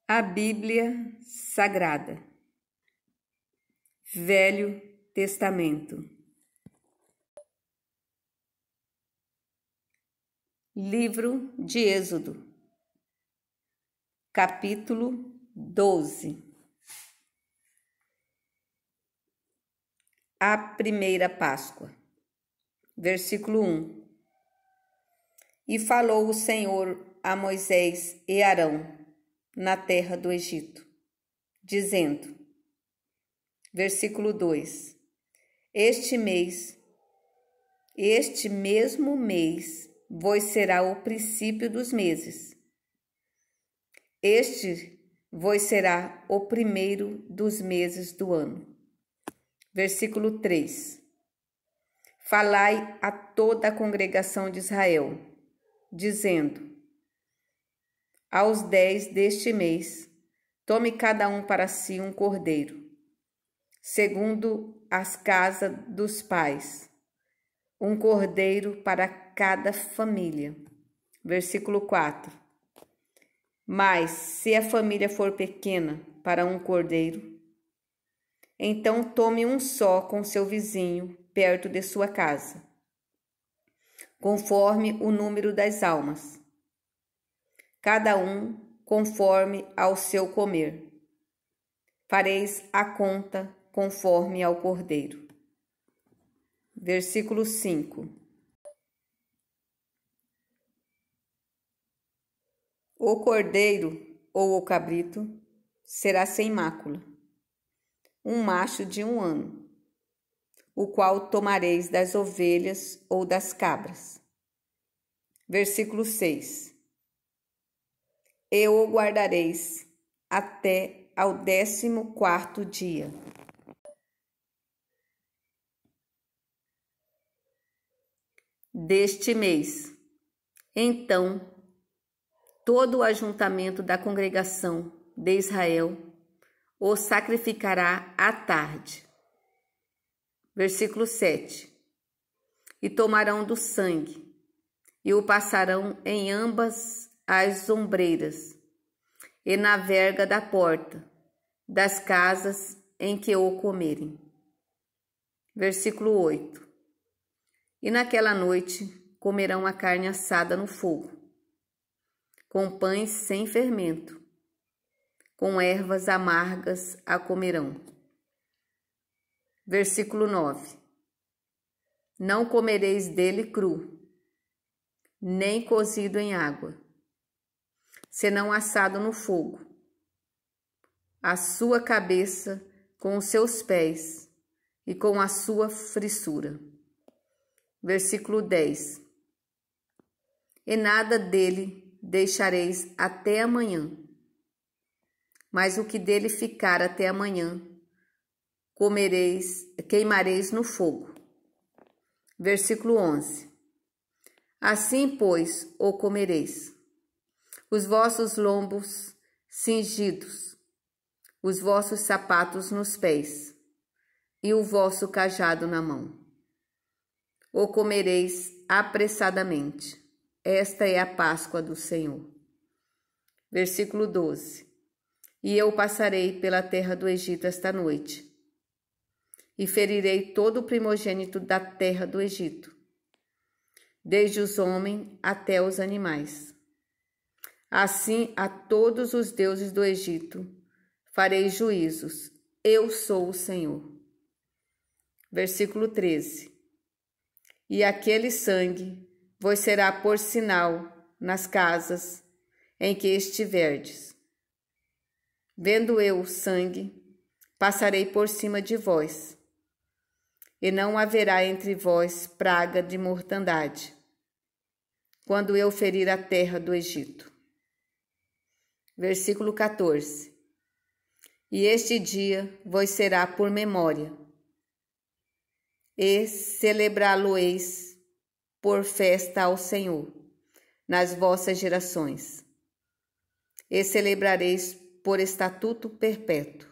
A Bíblia Sagrada, Velho Testamento, Livro de Êxodo, capítulo 12. A primeira Páscoa, versículo 1. E falou o Senhor a Moisés e Arão na terra do Egito, dizendo, versículo 2: Este mesmo mês vos será o princípio dos meses. Este vos será o primeiro dos meses do ano. Versículo 3. Falai a toda a congregação de Israel, dizendo, aos 10 deste mês, tome cada um para si um cordeiro, segundo as casas dos pais, um cordeiro para cada família. Versículo 4. Mas, se a família for pequena para um cordeiro, então tome um só com seu vizinho perto de sua casa, conforme o número das almas, cada um conforme ao seu comer. Fareis a conta conforme ao cordeiro. Versículo 5. O cordeiro ou o cabrito será sem mácula, um macho de 1 ano, o qual tomareis das ovelhas ou das cabras. Versículo 6. E o guardareis até ao 14º dia. Deste mês. Então, todo o ajuntamento da congregação de Israel o sacrificará à tarde. Versículo 7. E tomarão do sangue, e o passarão em ambas as ombreiras, e na verga da porta das casas em que o comerem. Versículo 8. E naquela noite comerão a carne assada no fogo, com pães sem fermento, com ervas amargas a comerão. Versículo 9. Não comereis dele cru, nem cozido em água, senão assado no fogo, a sua cabeça com os seus pés e com a sua frissura. Versículo 10. E nada dele deixareis até amanhã, mas o que dele ficar até amanhã, queimareis no fogo. Versículo 11. Assim, pois, o comereis, os vossos lombos cingidos, os vossos sapatos nos pés e o vosso cajado na mão. O comereis apressadamente. Esta é a Páscoa do Senhor. Versículo 12. E eu passarei pela terra do Egito esta noite, e ferirei todo o primogênito da terra do Egito, desde os homens até os animais. Assim a todos os deuses do Egito farei juízos. Eu sou o Senhor. Versículo 13. E aquele sangue vos será por sinal nas casas em que estiverdes. Vendo eu o sangue, passarei por cima de vós, e não haverá entre vós praga de mortandade, quando eu ferir a terra do Egito. Versículo 14. E este dia vos será por memória, e celebrá-lo-eis por festa ao Senhor nas vossas gerações, e celebrareis por estatuto perpétuo.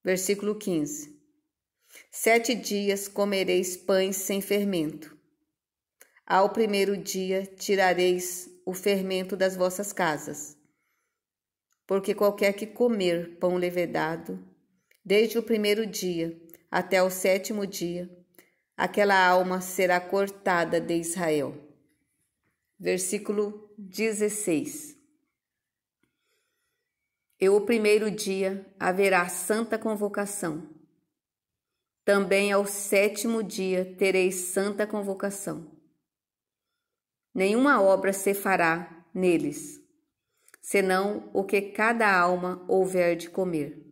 Versículo 15. 7 dias comereis pães sem fermento. Ao primeiro dia tirareis o fermento das vossas casas, porque qualquer que comer pão levedado, desde o primeiro dia até o 7º dia, aquela alma será cortada de Israel. Versículo 16. E o primeiro dia haverá santa convocação. Também ao 7º dia tereis santa convocação. Nenhuma obra se fará neles, senão o que cada alma houver de comer.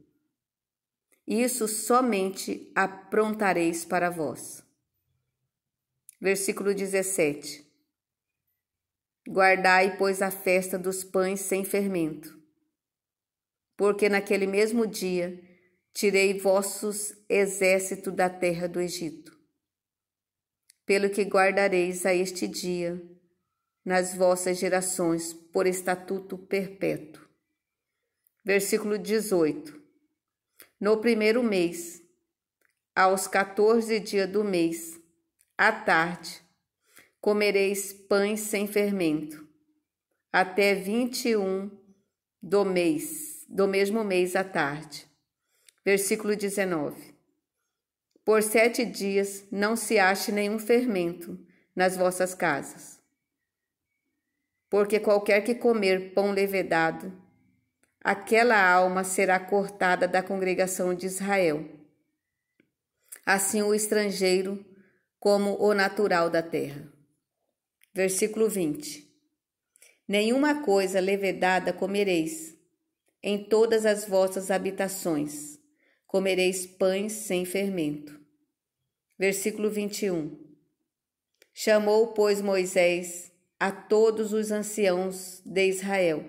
Isso somente aprontareis para vós. Versículo 17. Guardai, pois, a festa dos pães sem fermento, porque naquele mesmo dia tirei vossos exércitos da terra do Egito. Pelo que guardareis a este dia nas vossas gerações por estatuto perpétuo. Versículo 18. No primeiro mês, aos 14 dias do mês, à tarde, comereis pães sem fermento, até 21 do mesmo mês à tarde. Versículo 19. Por 7 dias não se ache nenhum fermento nas vossas casas. Porque qualquer que comer pão levedado, aquela alma será cortada da congregação de Israel. Assim o estrangeiro como o natural da terra. Versículo 20. Nenhuma coisa levedada comereis, em todas as vossas habitações comereis pães sem fermento. Versículo 21. Chamou, pois, Moisés a todos os anciãos de Israel,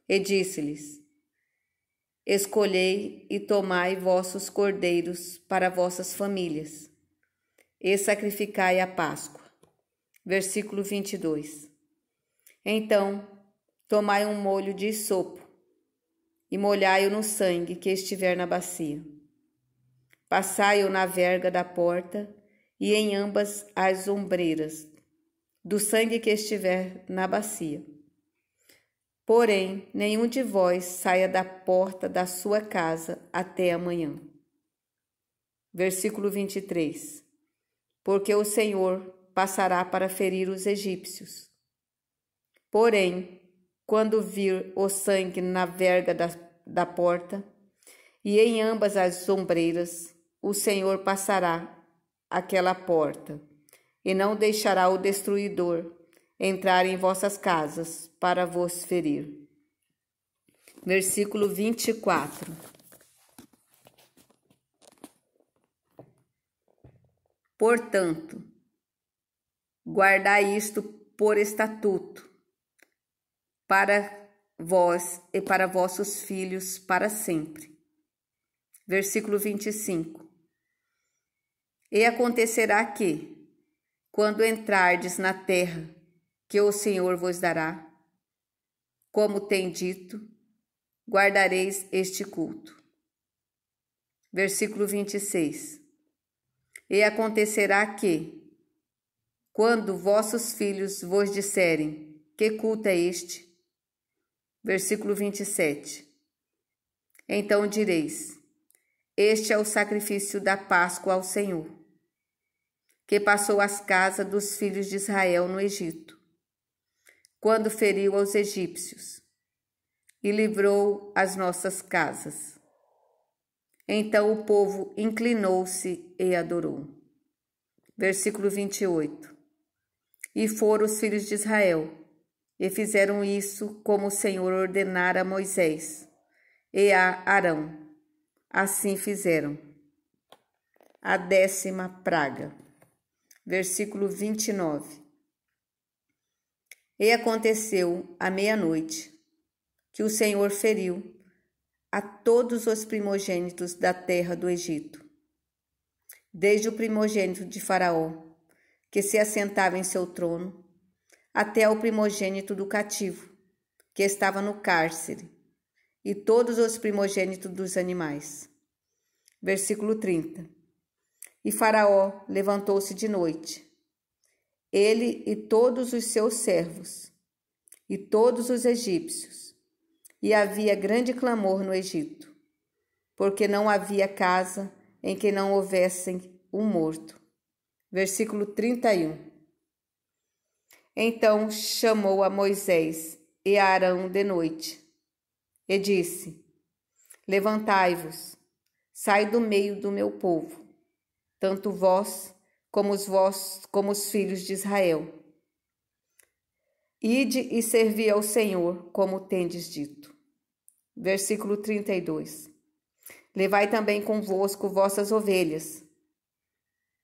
e disse-lhes: Escolhei e tomai vossos cordeiros para vossas famílias, e sacrificai a Páscoa. Versículo 22. Então, tomai um molho de sopo, e molhai-o no sangue que estiver na bacia. Passai-o na verga da porta e em ambas as ombreiras do sangue que estiver na bacia. Porém, nenhum de vós saia da porta da sua casa até amanhã. Versículo 23. Porque o Senhor passará para ferir os egípcios. Porém, quando vir o sangue na verga da porta e em ambas as ombreiras, o Senhor passará aquela porta e não deixará o destruidor entrar em vossas casas para vos ferir. Versículo 24. Portanto, guardai isto por estatuto para vós e para vossos filhos para sempre. Versículo 25. E acontecerá que, quando entrardes na terra que o Senhor vos dará, como tem dito, guardareis este culto. Versículo 26. E acontecerá que, quando vossos filhos vos disserem: que culto é este? Versículo 27. Então direis: este é o sacrifício da Páscoa ao Senhor, que passou as casas dos filhos de Israel no Egito, quando feriu aos egípcios e livrou as nossas casas. Então o povo inclinou-se e adorou. Versículo 28. E foram os filhos de Israel, e fizeram isso como o Senhor ordenara a Moisés e a Arão. Assim fizeram. A 10ª praga. Versículo 29. E aconteceu à meia-noite que o Senhor feriu a todos os primogênitos da terra do Egito, desde o primogênito de Faraó, que se assentava em seu trono, até o primogênito do cativo, que estava no cárcere, e todos os primogênitos dos animais. Versículo 30. E Faraó levantou-se de noite, ele e todos os seus servos, e todos os egípcios, e havia grande clamor no Egito, porque não havia casa em que não houvesse um morto. Versículo 31. Então chamou a Moisés e a Arão de noite, e disse: Levantai-vos, sai do meio do meu povo, tanto vós como os filhos de Israel. Ide e servi ao Senhor, como tendes dito. Versículo 32. Levai também convosco vossas ovelhas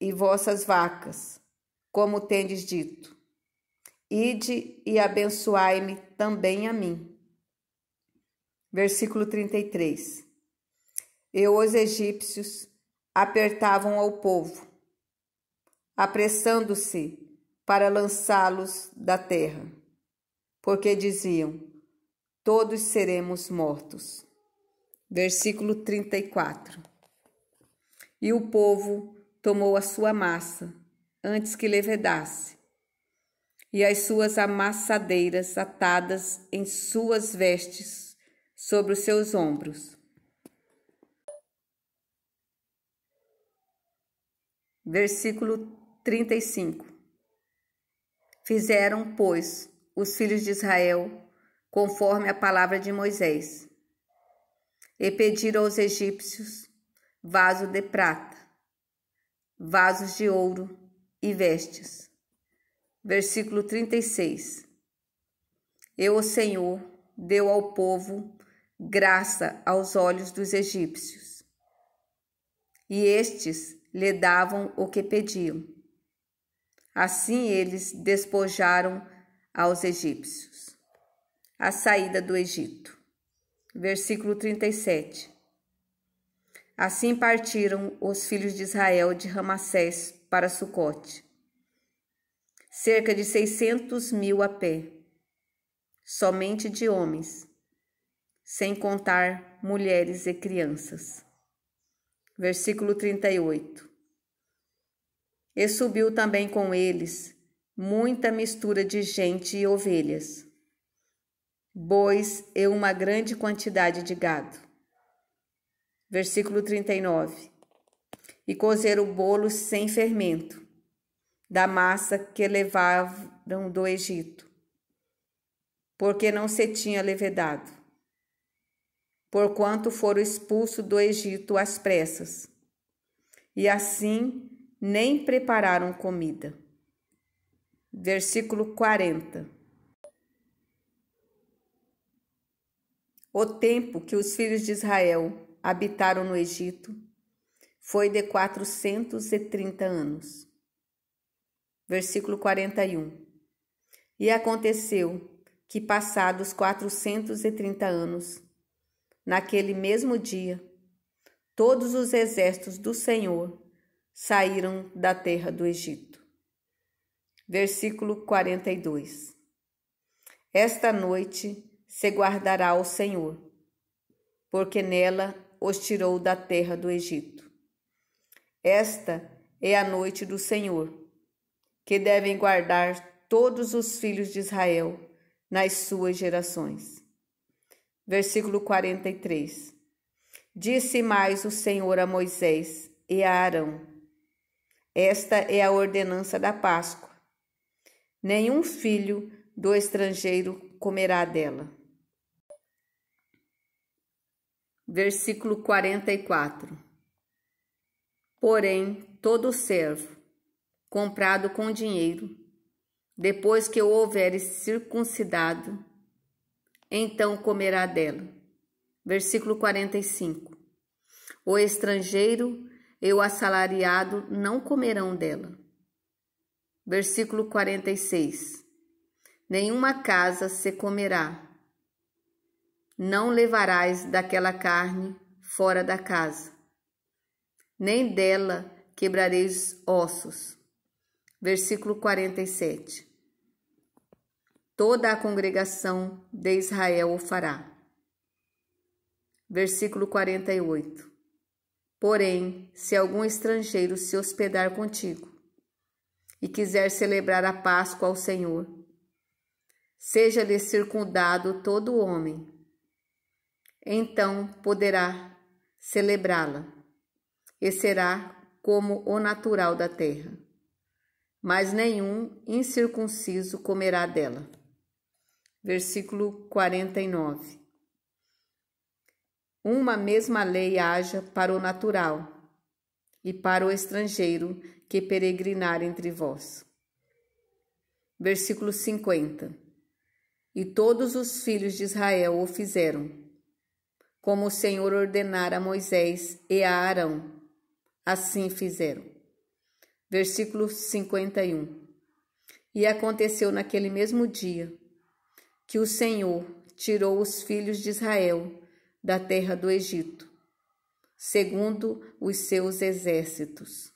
e vossas vacas, como tendes dito. Ide e abençoai-me também a mim. Versículo 33. E os egípcios apertavam ao povo, apressando-se para lançá-los da terra, porque diziam: todos seremos mortos. Versículo 34. E o povo tomou a sua massa antes que levedasse, e as suas amassadeiras atadas em suas vestes sobre os seus ombros. Versículo 35. Fizeram, pois, os filhos de Israel conforme a palavra de Moisés, e pediram aos egípcios vaso de prata, vasos de ouro e vestes. Versículo 36. E o Senhor deu ao povo graça aos olhos dos egípcios, e estes lhe davam o que pediam. Assim eles despojaram aos egípcios. A saída do Egito. Versículo 37. Assim partiram os filhos de Israel de Ramassés para Sucote, cerca de 600.000 a pé, somente de homens, sem contar mulheres e crianças. Versículo 38. E subiu também com eles muita mistura de gente e ovelhas, bois e uma grande quantidade de gado. Versículo 39. E cozeram bolos sem fermento, da massa que levaram do Egito, porque não se tinha levedado, porquanto foram expulsos do Egito às pressas, e assim nem prepararam comida. Versículo 40. O tempo que os filhos de Israel habitaram no Egito foi de 430 anos. Versículo 41. E aconteceu que, passados 430 anos, naquele mesmo dia, todos os exércitos do Senhor saíram da terra do Egito. Versículo 42. Esta noite se guardará o Senhor, porque nela os tirou da terra do Egito. Esta é a noite do Senhor, que devem guardar todos os filhos de Israel nas suas gerações. Versículo 43. Disse mais o Senhor a Moisés e a Arão: esta é a ordenança da Páscoa. Nenhum filho do estrangeiro comerá dela. Versículo 44. Porém, todo servo, comprado com dinheiro, depois que o houveres circuncidado, então comerá dela. Versículo 45. O estrangeiro e o assalariado não comerão dela. Versículo 46. Nenhuma casa se comerá. Não levarás daquela carne fora da casa, nem dela quebrareis ossos. Versículo 47. Toda a congregação de Israel o fará. Versículo 48. Porém, se algum estrangeiro se hospedar contigo e quiser celebrar a Páscoa ao Senhor, seja-lhe circundado todo homem, então poderá celebrá-la, e será como o natural da terra. Mas nenhum incircunciso comerá dela. Versículo 49. Uma mesma lei haja para o natural e para o estrangeiro que peregrinar entre vós. Versículo 50. E todos os filhos de Israel o fizeram, como o Senhor ordenara a Moisés e a Arão. Assim fizeram. Versículo 51. E aconteceu naquele mesmo dia que o Senhor tirou os filhos de Israel da terra do Egito, segundo os seus exércitos.